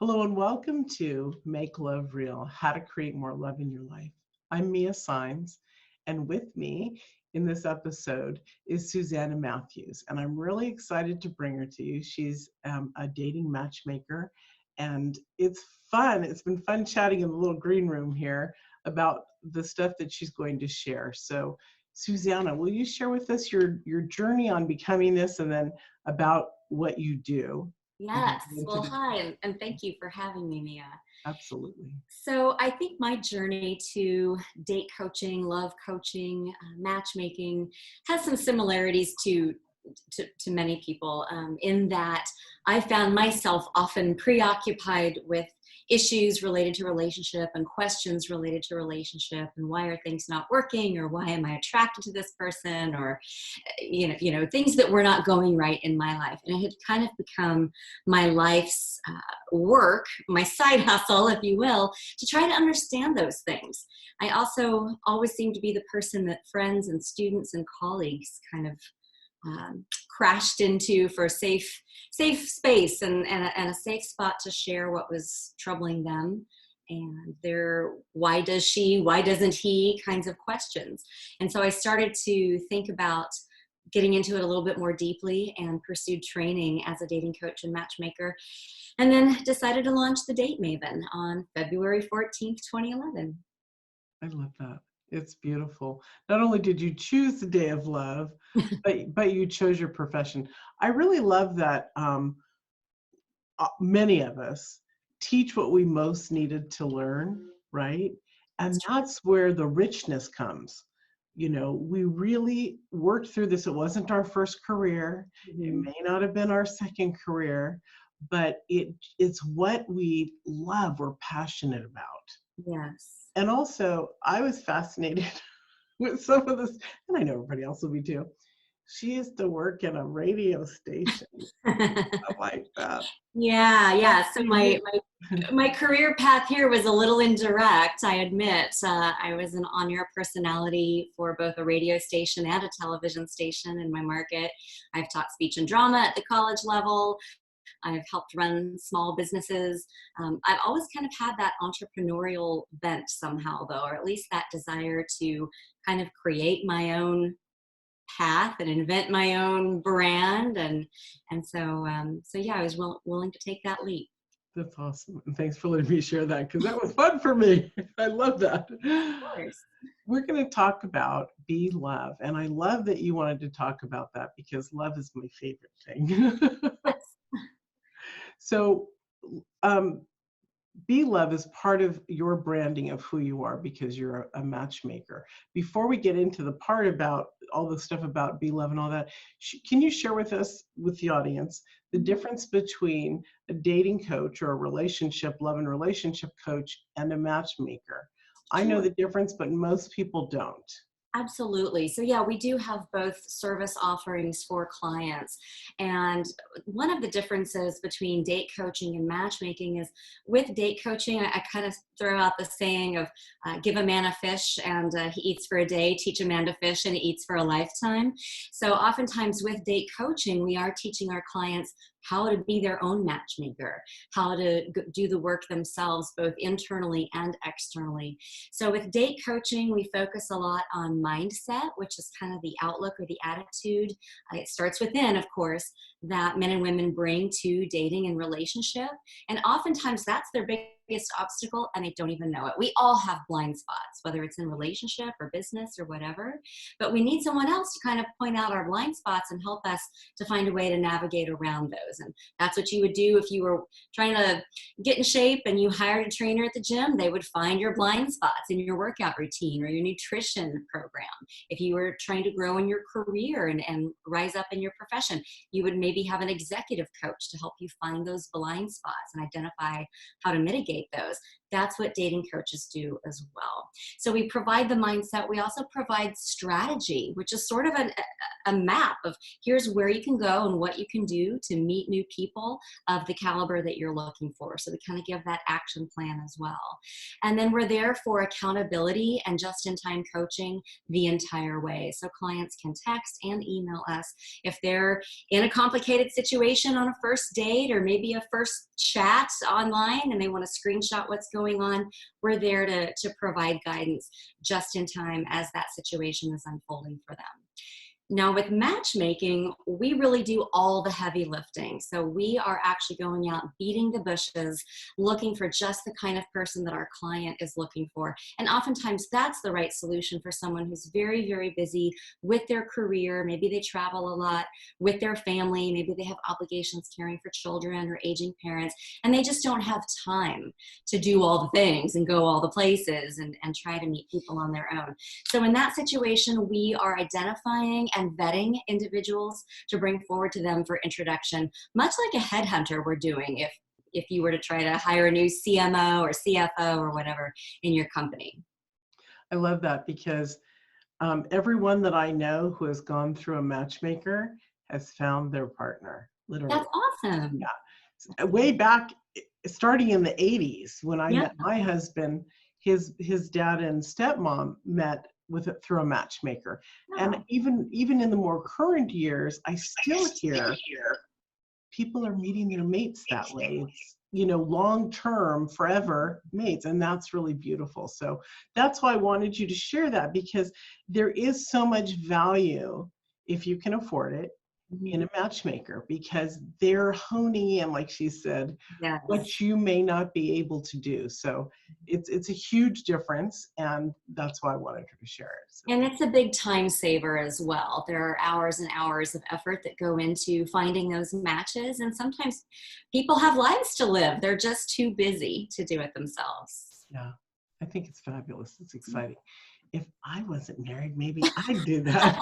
Hello and welcome to Make Love Real, How to Create More Love in Your Life. I'm Mia Saenz, and with me in this episode is Suzanna Mathews, and I'm really excited to bring her to you. She's a dating matchmaker, and it's fun. It's been fun chatting in the little green room here about the stuff that she's going to share. So, Suzanna, will you share with us your journey on becoming this and then about what you do? Yes. Well, hi, and thank you for having me, Mia. Absolutely. So I think my journey to date coaching, love coaching, matchmaking has some similarities to many people in that I found myself often preoccupied with issues related to relationship and questions related to relationship and why are things not working or why am I attracted to this person or things that were not going right in my life, and it had kind of become my life's work, my side hustle, if you will, to try to understand those things. I also always seemed to be the person that friends and students and colleagues kind of crashed into for a safe space and a safe spot to share what was troubling them and their why doesn't he kinds of questions. And so I started to think about getting into it a little bit more deeply and pursued training as a dating coach and matchmaker, and then decided to launch the Date Maven on February 14th, 2011. I love that. It's beautiful. Not only did you choose the day of love, but you chose your profession. I really love that many of us teach what we most needed to learn, right? And that's where the richness comes. You know, we really worked through this. It wasn't our first career. It may not have been our second career, but it's what we love, we're passionate about. Yes. And also, I was fascinated with some of this, and I know everybody else will be too. She used to work in a radio station. I like that. Yeah. So my career path here was a little indirect, I admit. I was an on-air personality for both a radio station and a television station in my market. I've taught speech and drama at the college level. I've helped run small businesses. I've always kind of had that entrepreneurial bent somehow, though, or at least that desire to kind of create my own path and invent my own brand. And so yeah, I was willing to take that leap. That's awesome. And thanks for letting me share that because that was fun for me. I love that. Of course. We're going to talk about Be Love. And I love that you wanted to talk about that because love is my favorite thing. So, Be Love is part of your branding of who you are because you're a matchmaker. Before we get into the part about all the stuff about Be Love and all that, can you share with us, with the audience, the difference between a dating coach or a love and relationship coach and a matchmaker? I know the difference, but most people don't. Absolutely. So yeah, we do have both service offerings for clients. And one of the differences between date coaching and matchmaking is with date coaching, I kind of throw out the saying of give a man a fish and he eats for a day, teach a man to fish and he eats for a lifetime. So oftentimes with date coaching, we are teaching our clients how to be their own matchmaker, how to do the work themselves, both internally and externally. So with date coaching, we focus a lot on mindset, which is kind of the outlook or the attitude. It starts within, of course, that men and women bring to dating and relationship. And oftentimes that's their biggest obstacle and they don't even know it. We all have blind spots, whether it's in relationship or business or whatever, but we need someone else to kind of point out our blind spots and help us to find a way to navigate around those. And that's what you would do if you were trying to get in shape and you hired a trainer at the gym. They would find your blind spots in your workout routine or your nutrition program. If you were trying to grow in your career and rise up in your profession, you would maybe have an executive coach to help you find those blind spots and identify how to mitigate those. That's what dating coaches do as well. So we provide the mindset. We also provide strategy, which is sort of a map of here's where you can go and what you can do to meet new people of the caliber that you're looking for. So we kind of give that action plan as well. And then we're there for accountability and just-in-time coaching the entire way. So clients can text and email us if they're in a complicated situation on a first date or maybe a first chat online and they want to screenshot what's going on. We're there to provide guidance just in time as that situation is unfolding for them. Now with matchmaking, we really do all the heavy lifting. So we are actually going out, beating the bushes, looking for just the kind of person that our client is looking for. And oftentimes that's the right solution for someone who's very, very busy with their career. Maybe they travel a lot with their family. Maybe they have obligations caring for children or aging parents, and they just don't have time to do all the things and go all the places and try to meet people on their own. So in that situation, we are identifying and vetting individuals to bring forward to them for introduction, much like a headhunter we're doing if you were to try to hire a new CMO or CFO or whatever in your company. I love that because everyone that I know who has gone through a matchmaker has found their partner, literally. That's awesome. Yeah. Way back, starting in the 80s, when I Yeah. met my husband, his dad and stepmom met through a matchmaker. Oh. And even in the more current years, I still hear people are meeting their mates that way. It's, long-term, forever mates, and that's really beautiful. So that's why I wanted you to share that, because there is so much value, if you can afford it, in a matchmaker, because they're honing in, like she said, Yes. what you may not be able to do. So it's a huge difference, and that's why I wanted her to share it. So. And it's a big time saver as well. There are hours and hours of effort that go into finding those matches, and sometimes people have lives to live. They're just too busy to do it themselves. Yeah, I think it's fabulous. It's exciting. If I wasn't married, maybe I'd do that.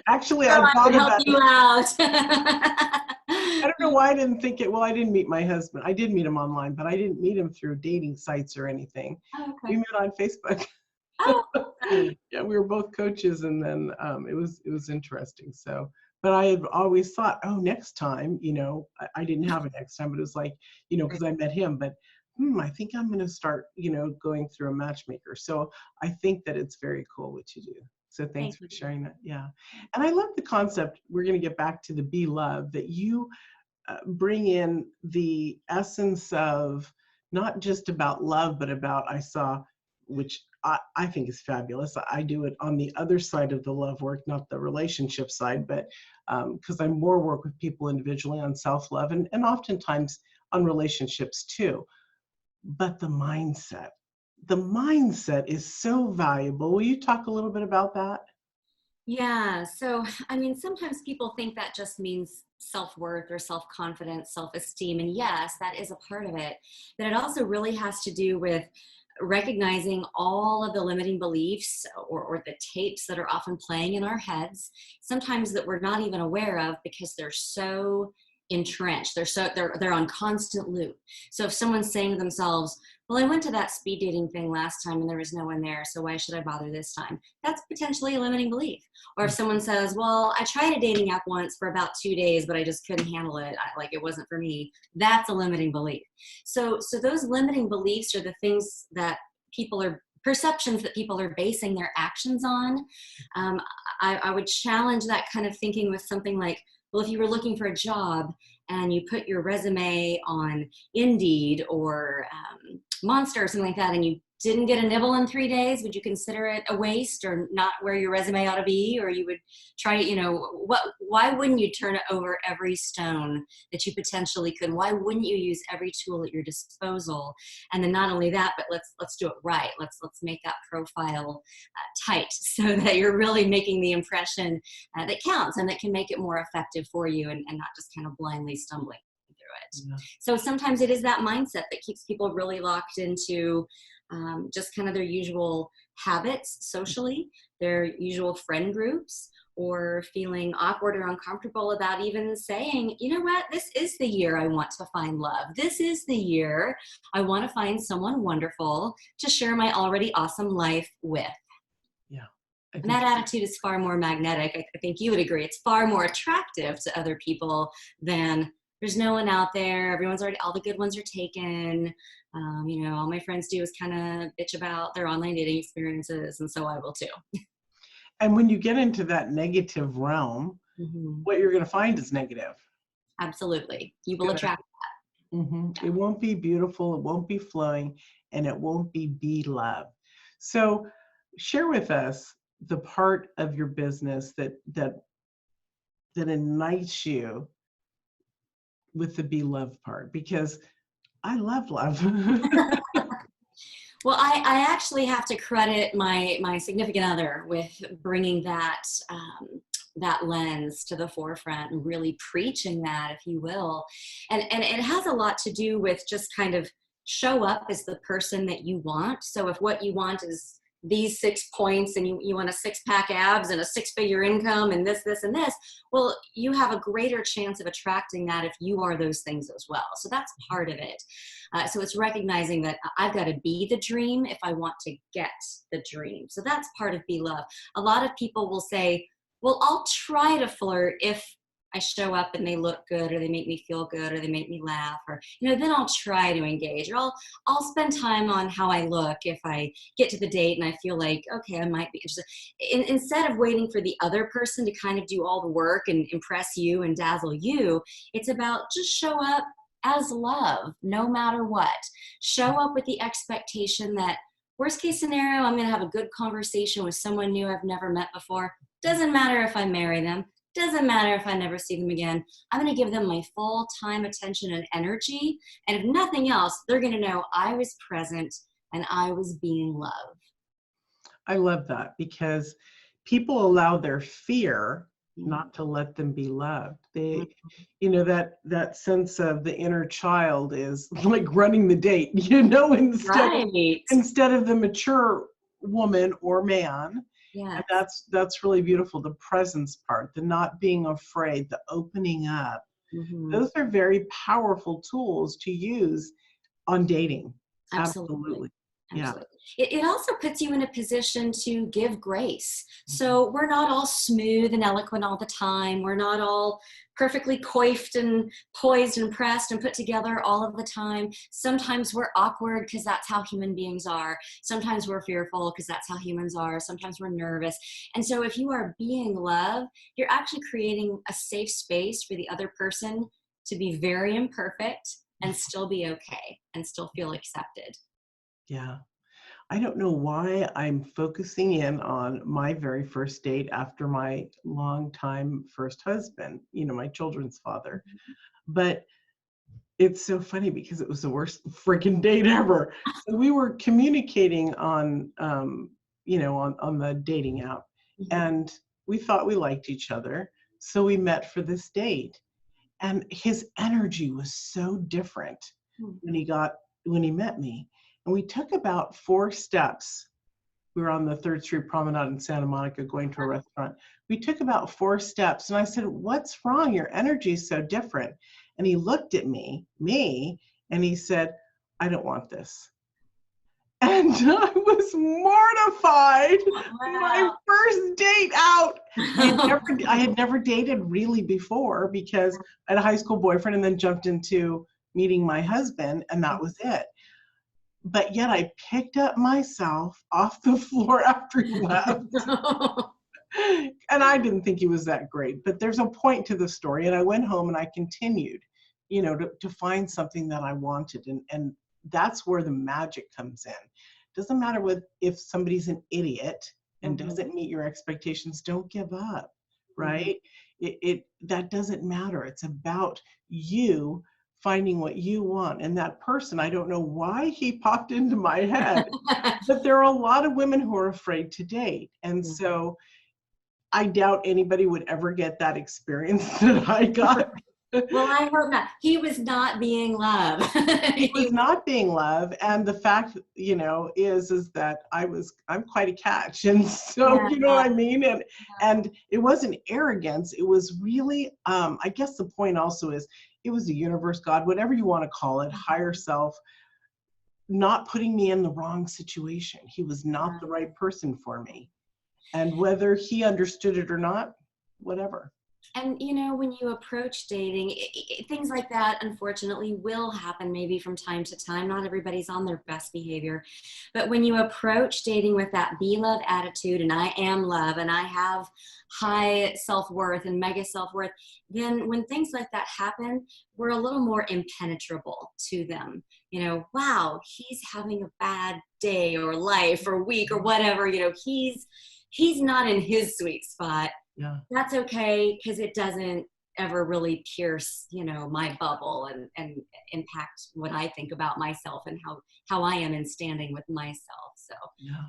Actually, I thought about you out. I don't know why I didn't think it. Well, I didn't meet my husband. I did meet him online, but I didn't meet him through dating sites or anything. Oh, okay. We met on Facebook. Oh, Yeah, we were both coaches, and then it was interesting. So, but I had always thought, oh, next time, I didn't have a next time, but it was like, because I met him, but I think I'm going to start, going through a matchmaker. So I think that it's very cool what you do. So thanks for sharing that. Yeah. And I love the concept. We're going to get back to the be love, that you bring in the essence of not just about love, but about which I think is fabulous. I do it on the other side of the love work, not the relationship side, but because I more work with people individually on self-love and oftentimes on relationships too. But the mindset is so valuable. Will you talk a little bit about that? yeah. So, sometimes people think that just means self-worth or self-confidence, self-esteem. And yes, that is a part of it. But it also really has to do with recognizing all of the limiting beliefs or the tapes that are often playing in our heads, sometimes that we're not even aware of because they're so entrenched. They're on constant loop. So if someone's saying to themselves, well, I went to that speed dating thing last time and there was no one there, so why should I bother this time? That's potentially a limiting belief. Or if someone says, well, I tried a dating app once for about 2 days, but I just couldn't handle it. It wasn't for me. That's a limiting belief. So those limiting beliefs are the things that perceptions that people are basing their actions on. I would challenge that kind of thinking with something like, well, if you were looking for a job and you put your resume on Indeed or Monster or something like that, and you didn't get a nibble in 3 days, would you consider it a waste or not where your resume ought to be? Or you would try to, why wouldn't you turn over every stone that you potentially could? Why wouldn't you use every tool at your disposal? And then not only that, but let's do it right. Let's make that profile tight so that you're really making the impression that counts and that can make it more effective for you and not just kind of blindly stumbling through it. Yeah. So sometimes it is that mindset that keeps people really locked into just kind of their usual habits socially, their usual friend groups, or feeling awkward or uncomfortable about even saying, you know what, this is the year I want to find love. This is the year I want to find someone wonderful to share my already awesome life with. Yeah. I And think that attitude is far more magnetic. I think you would agree. It's far more attractive to other people than there's no one out there. Everyone's already, all the good ones are taken. All my friends do is kind of bitch about their online dating experiences. And so I will too. and when you get into that negative realm, Mm-hmm. what you're going to find is negative. Absolutely. You will attract that. It won't be beautiful, it won't be flowing, and it won't be love. So share with us the part of your business that ignites you with the be loved part, because I love love. Well, I actually have to credit my significant other with bringing that lens to the forefront and really preaching that, if you will. And it has a lot to do with just kind of show up as the person that you want. So if what you want is these 6 points and you want a 6-pack abs and a 6-figure income and this, and this, well, you have a greater chance of attracting that if you are those things as well. So that's part of it. So it's recognizing that I've got to be the dream if I want to get the dream. So that's part of Be Love. A lot of people will say, well, I'll try to flirt if I show up and they look good, or they make me feel good, or they make me laugh, or, then I'll try to engage, or I'll spend time on how I look if I get to the date and I feel like, okay, I might be interested. Instead of waiting for the other person to kind of do all the work and impress you and dazzle you, it's about just show up as love, no matter what. Show up with the expectation that worst case scenario, I'm going to have a good conversation with someone new I've never met before. Doesn't matter if I marry them. Doesn't matter if I never see them again. I'm going to give them my full time, attention, and energy. And if nothing else, they're going to know I was present and I was being loved. I love that, because people allow their fear not to let them be loved. They, that sense of the inner child is like running the date, instead of the mature woman or man. Yeah. And that's really beautiful. The presence part, the not being afraid, the opening up. Those are very powerful tools to use on dating. Absolutely. Absolutely. It also puts you in a position to give grace. So we're not all smooth and eloquent all the time. We're not all perfectly coiffed and poised and pressed and put together all of the time. Sometimes we're awkward because that's how human beings are. Sometimes we're fearful because that's how humans are. Sometimes we're nervous. And so if you are being love, you're actually creating a safe space for the other person to be very imperfect and still be okay and still feel accepted. Yeah. I don't know why I'm focusing in on my very first date after my longtime first husband, my children's father. But it's so funny because it was the worst freaking date ever. So we were communicating on, on the dating app, and we thought we liked each other. So we met for this date, and his energy was so different when he met me. And we took about 4 steps. We were on the 3rd Street Promenade in Santa Monica going to a restaurant. We took about 4 steps, and I said, "What's wrong? Your energy is so different." And he looked at me, and he said, "I don't want this." And I was mortified. Wow. My first date out. I had never dated really before, because I had a high school boyfriend and then jumped into meeting my husband, and that was it. But yet I picked up myself off the floor after he left. And I didn't think he was that great, but there's a point to the story. And I went home and I continued, to find something that I wanted. And that's where the magic comes in. It doesn't matter if somebody's an idiot and doesn't meet your expectations, don't give up, right? That doesn't matter. It's about you finding what you want. And that person, I don't know why he popped into my head, but there are a lot of women who are afraid to date. And so I doubt anybody would ever get that experience that I got. Well, I hope not. He was not being love. He was not being love, and the fact, is that I'm quite a catch, and so Yeah, you know what I mean. And it wasn't arrogance. It was really, I guess the point also is it was the universe, God, whatever you want to call it, higher self, not putting me in the wrong situation. He was not the right person for me, and whether he understood it or not, whatever. and when you approach dating, things like that unfortunately will happen maybe from time to time. Not everybody's on their best behavior, but when you approach dating with that be love attitude, and I am love, and I have high self-worth and mega self-worth, then when things like that happen, we're a little more impenetrable to them. Wow, he's having a bad day or life or week or whatever. He's not in his sweet spot. Yeah. That's okay, because it doesn't ever really pierce, my bubble and impact what I think about myself and how I am in standing with myself. So yeah.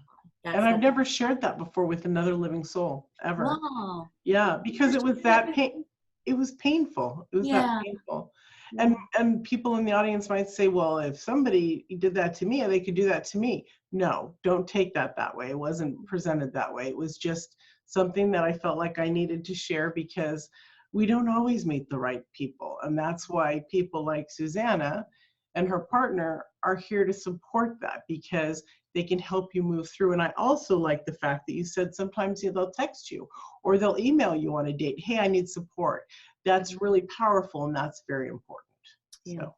And I've never shared that before with another living soul, ever. Wow. Yeah, because it was that pain. It was painful. It was that painful. And people in the audience might say, well, if somebody did that to me, they could do that to me. No, don't take that way. It wasn't presented that way. It was just something that I felt like I needed to share, because we don't always meet the right people. And that's why people like Suzanna and her partner are here to support that, because they can help you move through. And I also like the fact that you said sometimes they'll text you or they'll email you on a date. Hey, I need support. That's really powerful, and that's very important. Yeah.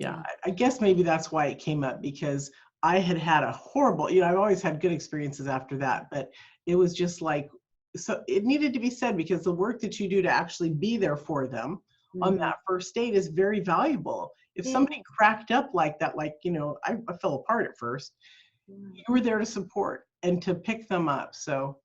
So, I guess maybe that's why it came up, because I had a horrible, I've always had good experiences after that, but it was just like, so it needed to be said, because the work that you do to actually be there for them on that first date is very valuable. If somebody cracked up like that, I fell apart at first, you were there to support and to pick them up. So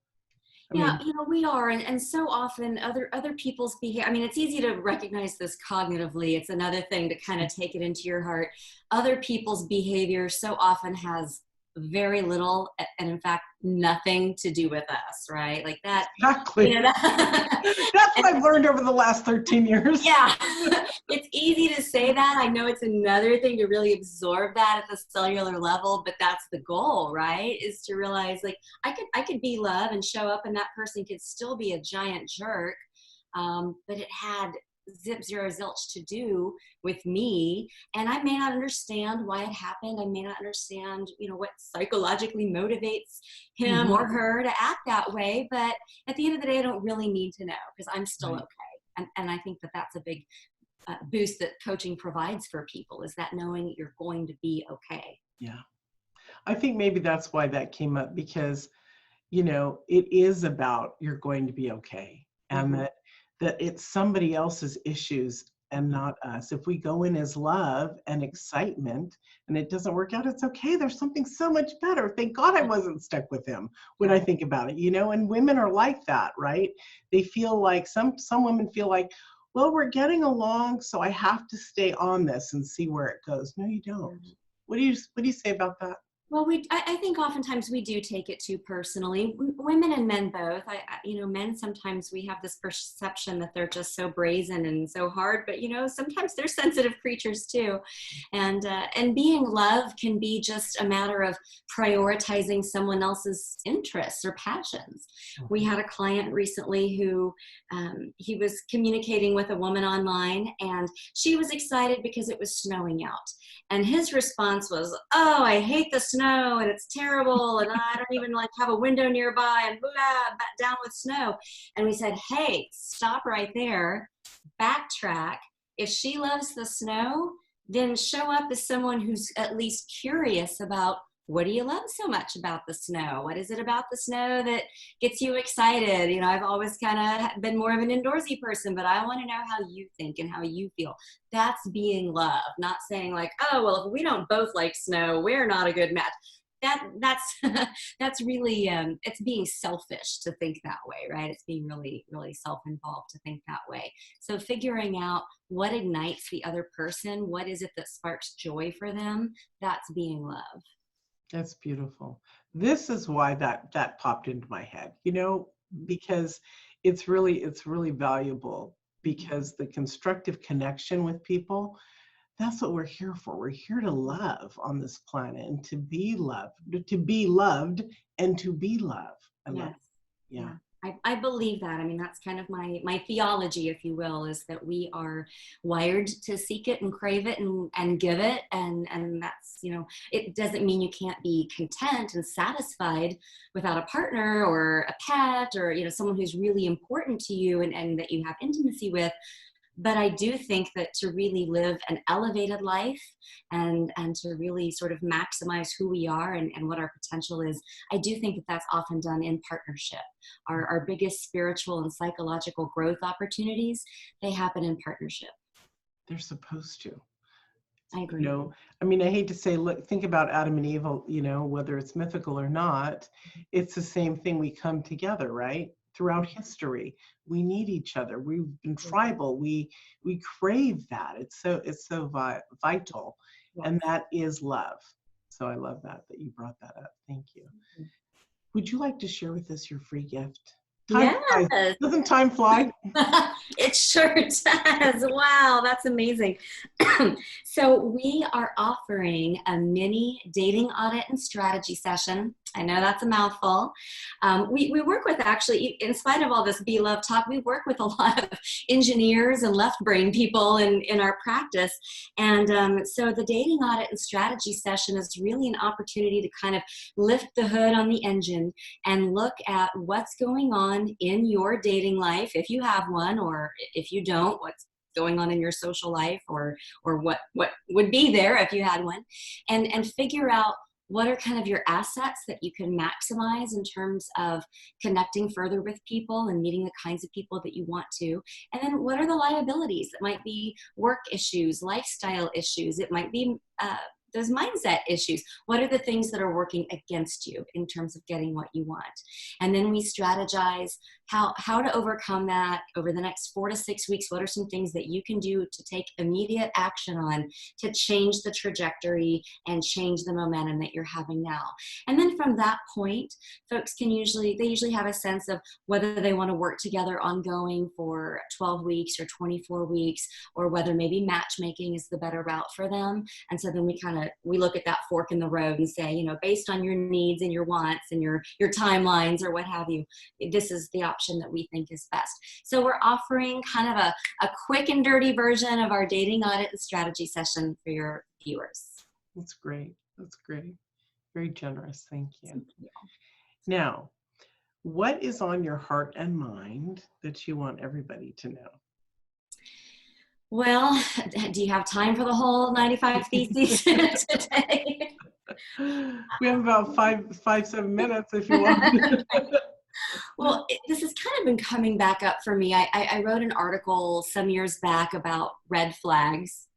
we are, and so often other people's behavior. I mean, it's easy to recognize this cognitively. It's another thing to kind of take it into your heart. Other people's behavior so often has very little, and in fact, nothing to do with us, right? Like that. Exactly. That's what I've learned over the last 13 years. Yeah. It's easy to say that. I know it's another thing to really absorb that at the cellular level, but that's the goal, right? Is to realize, like, I could be love and show up, and that person could still be a giant jerk, but it had zip zero zilch to do with me, and I may not understand why it happened. I may not understand what psychologically motivates him or her to act that way, but at the end of the day, I don't really need to know, because I'm still okay. And I think that's a big boost that coaching provides for people, is that knowing that you're going to be okay. Yeah, I think maybe that's why that came up, because it is about you're going to be okay, and that it's somebody else's issues and not us. If we go in as love and excitement and it doesn't work out, it's okay. There's something so much better. Thank God I wasn't stuck with him, when I think about it, and women are like that, right? They feel like some women feel like, well, we're getting along, so I have to stay on this and see where it goes. No, you don't. What do you say about that? Well, I think oftentimes we do take it too personally. Women and men both. Men, sometimes we have this perception that they're just so brazen and so hard, but sometimes they're sensitive creatures too. And being love can be just a matter of prioritizing someone else's interests or passions. We had a client recently who he was communicating with a woman online, and she was excited because it was snowing out. And his response was, "Oh, I hate the snow, and it's terrible, and I don't even have a window nearby, and blah, down with snow." And we said, "Hey, stop right there, backtrack. If she loves the snow, then show up as someone who's at least curious about, what do you love so much about the snow? What is it about the snow that gets you excited? I've always kind of been more of an indoorsy person, but I want to know how you think and how you feel." That's being love, not saying like, "Oh, well, if we don't both like snow, we're not a good match." That's really, it's being selfish to think that way, right? It's being really, really self-involved to think that way. So figuring out what ignites the other person, what is it that sparks joy for them, that's being love. That's beautiful. This is why that popped into my head, because it's really valuable because the constructive connection with people, that's what we're here for. We're here to love on this planet and to be loved and to be loved. I love Yes. it. Yeah. Yeah. I believe that. I mean, that's kind of my theology, if you will, is that we are wired to seek it and crave it and give it. And that's, you know, it doesn't mean you can't be content and satisfied without a partner or a pet or, you know, someone who's really important to you and that you have intimacy with. But I do think that to really live an elevated life and to really sort of maximize who we are and what our potential is, I do think that that's often done in partnership. Our biggest spiritual and psychological growth opportunities, they happen in partnership. They're supposed to. I You agree. know, I mean, I hate to say, look, think about Adam and Eve, you know, whether it's mythical or not, it's the same thing. We come together, right? Throughout history, we need each other. We've been tribal. We crave that. It's so vital, Yes. and that is love. So I love that you brought that up. Thank you. Would you like to share with us your free gift? Time flies. Yes. Doesn't time fly? It sure does. Wow, that's amazing. So we are offering a mini dating audit and strategy session. I know that's a mouthful. We work with, actually, in spite of all this Be Love talk, we work with a lot of engineers and left brain people in our practice. And so the dating audit and strategy session is really an opportunity to kind of lift the hood on the engine and look at what's going on in your dating life, if you have one, or if you don't, what's going on in your social life, or what would be there if you had one, and figure out what are kind of your assets that you can maximize in terms of connecting further with people and meeting the kinds of people that you want to. And then what are the liabilities? That might be work issues, lifestyle issues. It might be those mindset issues. What are the things that are working against you in terms of getting what you want? And then we strategize how to overcome that over the next 4 to 6 weeks. What are some things that you can do to take immediate action on to change the trajectory and change the momentum that you're having now? And then from that point, folks can usually have a sense of whether they want to work together ongoing for 12 weeks or 24 weeks, or whether maybe matchmaking is the better route for them. And so then we look at that fork in the road and say, you know, based on your needs and your wants and your timelines or what have you, this is the option that we think is best. So we're offering kind of a quick and dirty version of our dating audit and strategy session for your viewers. That's great. That's great. Very generous. Thank you. Thank you. Now, what is on your heart and mind that you want everybody to know? Well, do you have time for the whole 95 Theses today? We have about 7 minutes if you want. Well, this has kind of been coming back up for me. I wrote an article some years back about red flags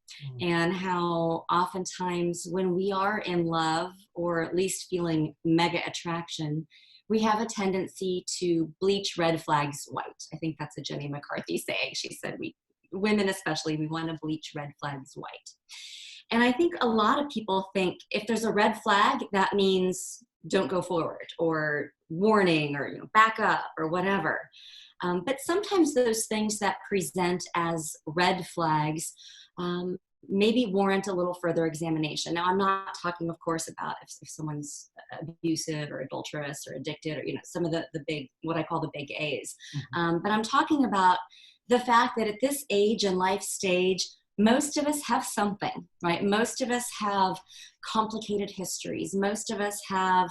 and how oftentimes when we are in love, or at least feeling mega attraction, we have a tendency to bleach red flags white. I think that's a Jenny McCarthy saying. She said women especially, we want to bleach red flags white. And I think a lot of people think if there's a red flag, that means don't go forward, or warning, or back up, or whatever. But sometimes those things that present as red flags maybe warrant a little further examination. Now, I'm not talking, of course, about if someone's abusive or adulterous or addicted, or some of the big, what I call the big A's. But I'm talking about the fact that at this age and life stage, most of us have something, right? Most of us have complicated histories. Most of us have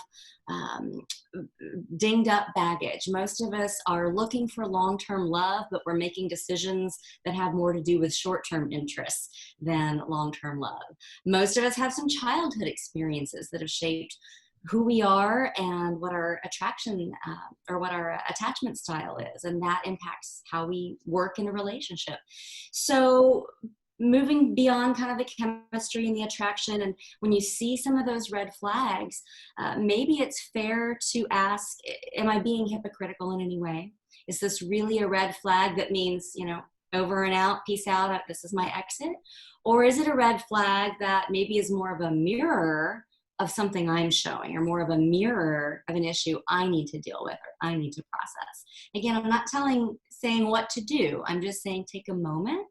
dinged up baggage. Most of us are looking for long-term love, but we're making decisions that have more to do with short-term interests than long-term love. Most of us have some childhood experiences that have shaped who we are and what our attraction or what our attachment style is, and that impacts how we work in a relationship. So moving beyond kind of the chemistry and the attraction, and when you see some of those red flags, maybe it's fair to ask, am I being hypocritical in any way? Is this really a red flag that means, over and out, peace out, this is my exit? Or is it a red flag that maybe is more of a mirror of something I'm showing, or more of a mirror of an issue I need to deal with, or I need to process? Again, I'm not saying what to do. I'm just saying take a moment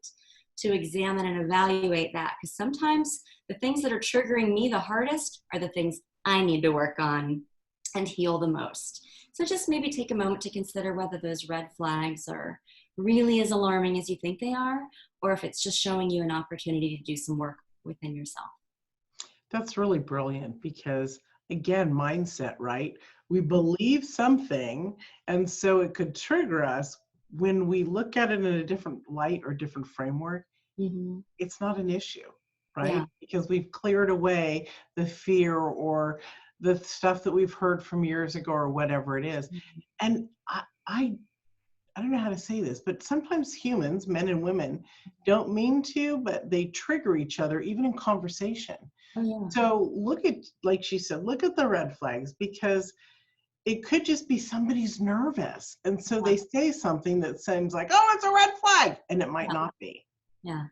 to examine and evaluate that, because sometimes the things that are triggering me the hardest are the things I need to work on and heal the most. So just maybe take a moment to consider whether those red flags are really as alarming as you think they are, or if it's just showing you an opportunity to do some work within yourself. That's really brilliant because, again, mindset, right? We believe something, and so it could trigger us. When we look at it in a different light or different framework, Mm-hmm. it's not an issue, Yeah. right? Because we've cleared away the fear or the stuff that we've heard from years ago or whatever it is. And I don't know how to say this, but sometimes humans, men and women, don't mean to, but they trigger each other even in conversation. Oh, yeah. So look at, like she said, look at the red flags, because it could just be somebody's nervous. And so they say something that seems like, oh, it's a red flag, and it might Yeah. not be. Yeah.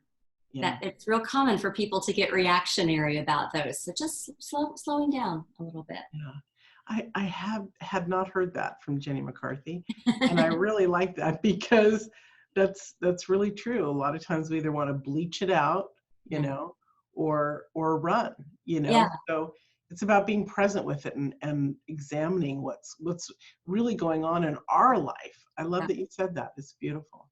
Yeah. That it's real common for people to get reactionary about those. So just slowing down a little bit. Yeah. I had not heard that from Jenny McCarthy. And I really like that because that's really true. A lot of times we either want to bleach it out, you Yeah. know, or run, you know. Yeah. So it's about being present with it and examining what's really going on in our life. I love Yeah. that you said that. It's beautiful.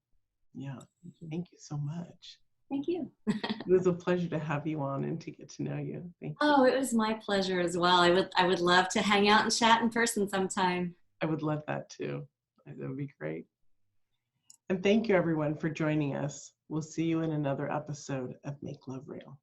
Yeah. Thank you. Thank you so much. Thank you. It was a pleasure to have you on and to get to know you. Thank you. Oh, it was my pleasure as well. I would love to hang out and chat in person sometime. I would love that too. That would be great. And thank you everyone for joining us. We'll see you in another episode of Make Love Real.